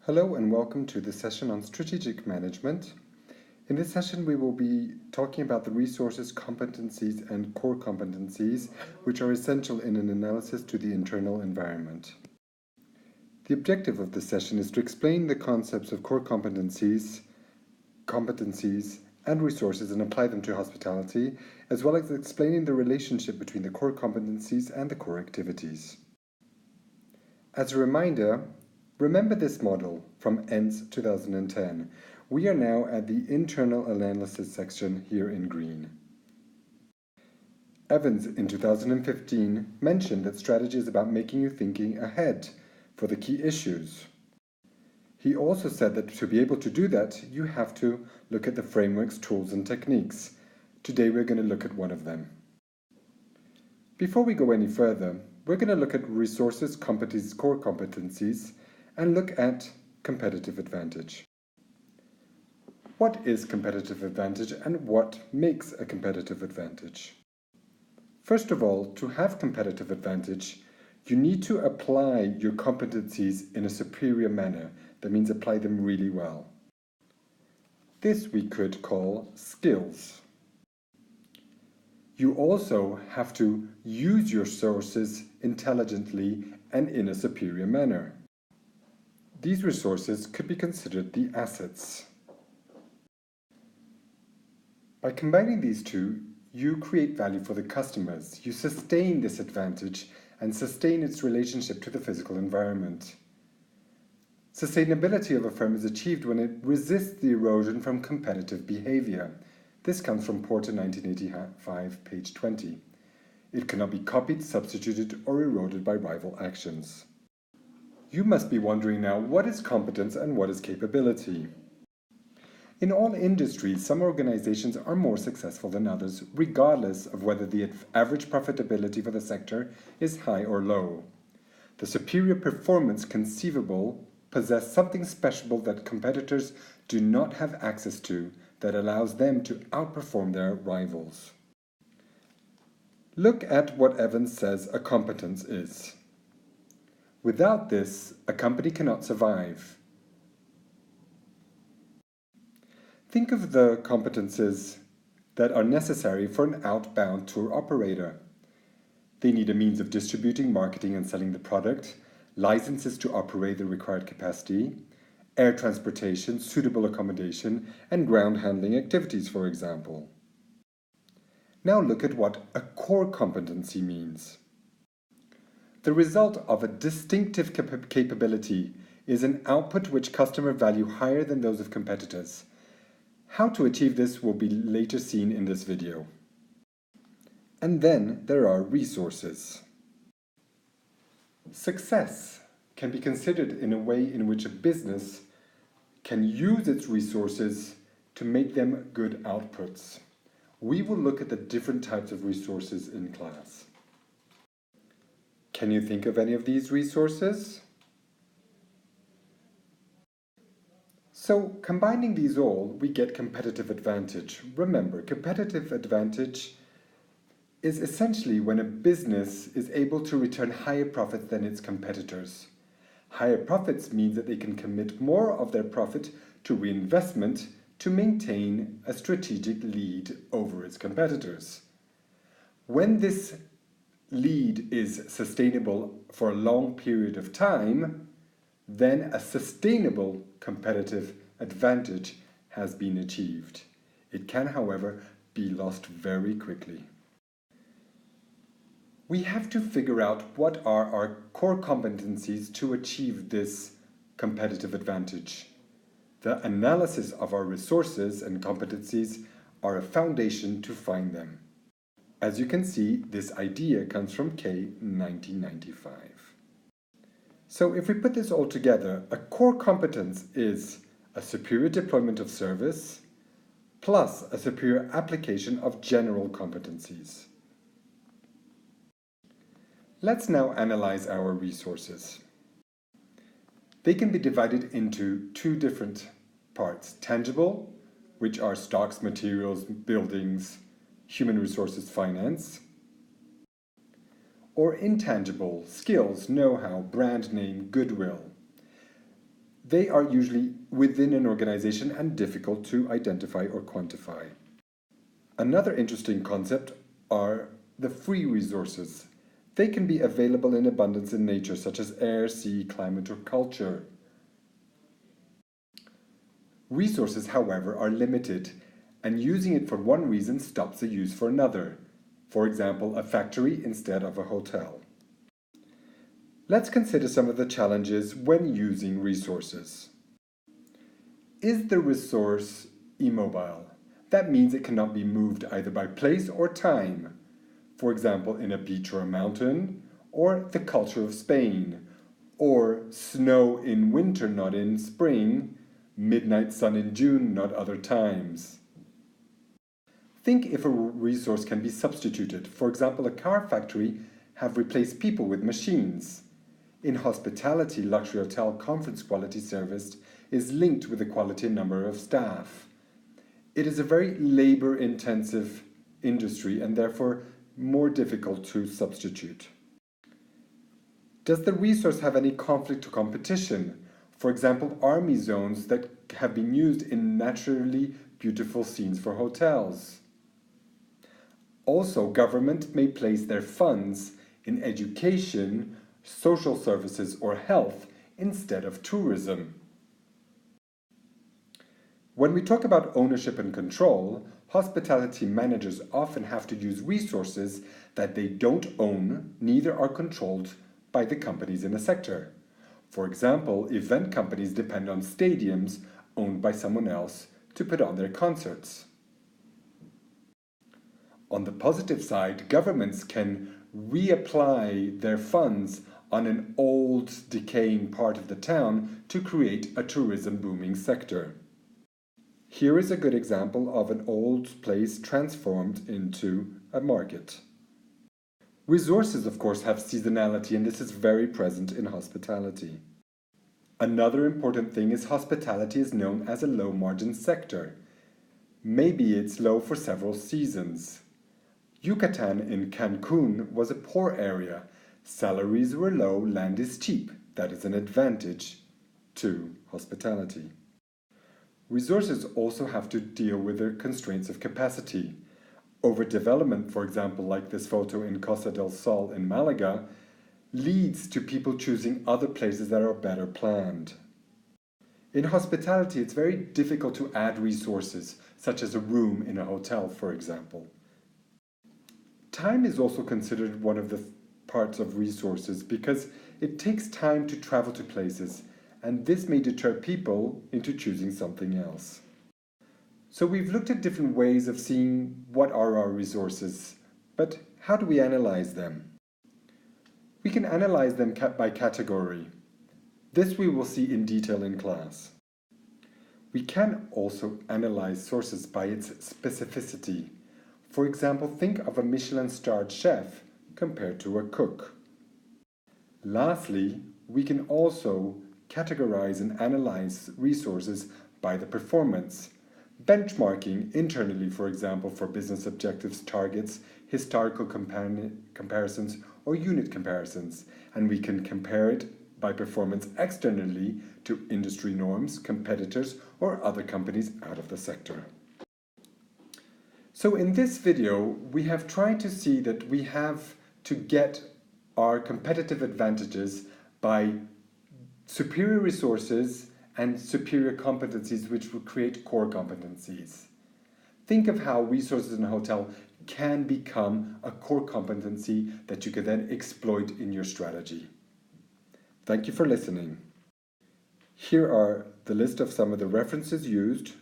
Hello and welcome to the session on strategic management. In this session we will be talking about the resources, competencies and core competencies which are essential in an analysis to the internal environment. The objective of this session is to explain the concepts of core competencies and resources and apply them to hospitality, as well as explaining the relationship between the core competencies and the core activities. As a reminder, remember this model from ENDS 2010. We are now at the internal analysis section here in green. Evans in 2015 mentioned that strategy is about making you thinking ahead for the key issues. He also said that to be able to do that, you have to look at the frameworks, tools and techniques. Today we're going to look at one of them. Before we go any further, we're going to look at resources, competencies, core competencies, and look at competitive advantage. What is competitive advantage and what makes a competitive advantage? First of all, to have competitive advantage, you need to apply your competencies in a superior manner. That means apply them really well. This we could call skills. You also have to use your sources intelligently and in a superior manner. These resources could be considered the assets. By combining these two, you create value for the customers. You sustain this advantage and sustain its relationship to the physical environment. Sustainability of a firm is achieved when it resists the erosion from competitive behavior. This comes from Porter 1985, page 20. It cannot be copied, substituted, or eroded by rival actions. You must be wondering now, what is competence and what is capability? In all industries, some organizations are more successful than others, regardless of whether the average profitability for the sector is high or low. The superior performance conceivable possess something special that competitors do not have access to that allows them to outperform their rivals. Look at what Evans says a competence is. Without this, a company cannot survive. Think of the competences that are necessary for an outbound tour operator. They need a means of distributing, marketing and selling the product, licenses to operate the required capacity, air transportation, suitable accommodation, and ground handling activities, for example. Now look at what a core competency means. The result of a distinctive capability is an output which customers value higher than those of competitors. How to achieve this will be later seen in this video. And then there are resources. Success can be considered in a way in which a business can use its resources to make them good outputs. We will look at the different types of resources in class. Can you think of any of these resources? So, combining these all, we get competitive advantage. Remember, competitive advantage is essentially when a business is able to return higher profits than its competitors. Higher profits means that they can commit more of their profit to reinvestment to maintain a strategic lead over its competitors. When this lead is sustainable for a long period of time, then a sustainable competitive advantage has been achieved. It can, however, be lost very quickly. We have to figure out what are our core competencies to achieve this competitive advantage. The analysis of our resources and competencies are a foundation to find them. As you can see, this idea comes from Kay, 1995. So if we put this all together, a core competence is a superior deployment of service plus a superior application of general competencies. Let's now analyze our resources. They can be divided into two different parts. Tangible, which are stocks, materials, buildings, human resources, finance. Or intangible, skills, know-how, brand name, goodwill. They are usually within an organization and difficult to identify or quantify. Another interesting concept are the free resources. They can be available in abundance in nature, such as air, sea, climate, or culture. Resources, however, are limited, and using it for one reason stops the use for another. For example, a factory instead of a hotel. Let's consider some of the challenges when using resources. Is the resource immobile? That means it cannot be moved either by place or time. For example, in a beach or a mountain, or the culture of Spain, or snow in winter, not in spring, midnight sun in June, not other times. Think if a resource can be substituted. For example, a car factory have replaced people with machines. In hospitality, luxury hotel conference quality service is linked with the quality and number of staff. It is a very labor-intensive industry and therefore more difficult to substitute. Does the resource have any conflict or competition? For example, army zones that have been used in naturally beautiful scenes for hotels. Also, government may place their funds in education, social services, or health instead of tourism. When we talk about ownership and control, hospitality managers often have to use resources that they don't own, neither are controlled by the companies in a sector. For example, event companies depend on stadiums owned by someone else to put on their concerts. On the positive side, governments can reapply their funds on an old, decaying part of the town to create a tourism booming sector. Here is a good example of an old place transformed into a market. Resources, of course, have seasonality, and this is very present in hospitality. Another important thing is hospitality is known as a low-margin sector. Maybe it's low for several seasons. Yucatan in Cancun was a poor area. Salaries were low, land is cheap. That is an advantage to hospitality. Resources also have to deal with the constraints of capacity. Overdevelopment, for example, like this photo in Costa del Sol in Malaga, leads to people choosing other places that are better planned. In hospitality, it's very difficult to add resources, such as a room in a hotel, for example. Time is also considered one of the parts of resources because it takes time to travel to places, and this may deter people into choosing something else. So we've looked at different ways of seeing what are our resources, but how do we analyze them? We can analyze them by category. This we will see in detail in class. We can also analyze sources by its specificity. For example, think of a Michelin-starred chef compared to a cook. Lastly, we can also categorize and analyze resources by the performance. Benchmarking internally, for example, for business objectives, targets, historical comparisons, or unit comparisons. And we can compare it by performance externally to industry norms, competitors, or other companies out of the sector. So in this video, we have tried to see that we have to get our competitive advantages by superior resources and superior competencies, which will create core competencies. Think of how resources in a hotel can become a core competency that you can then exploit in your strategy. Thank you for listening. Here are the list of some of the references used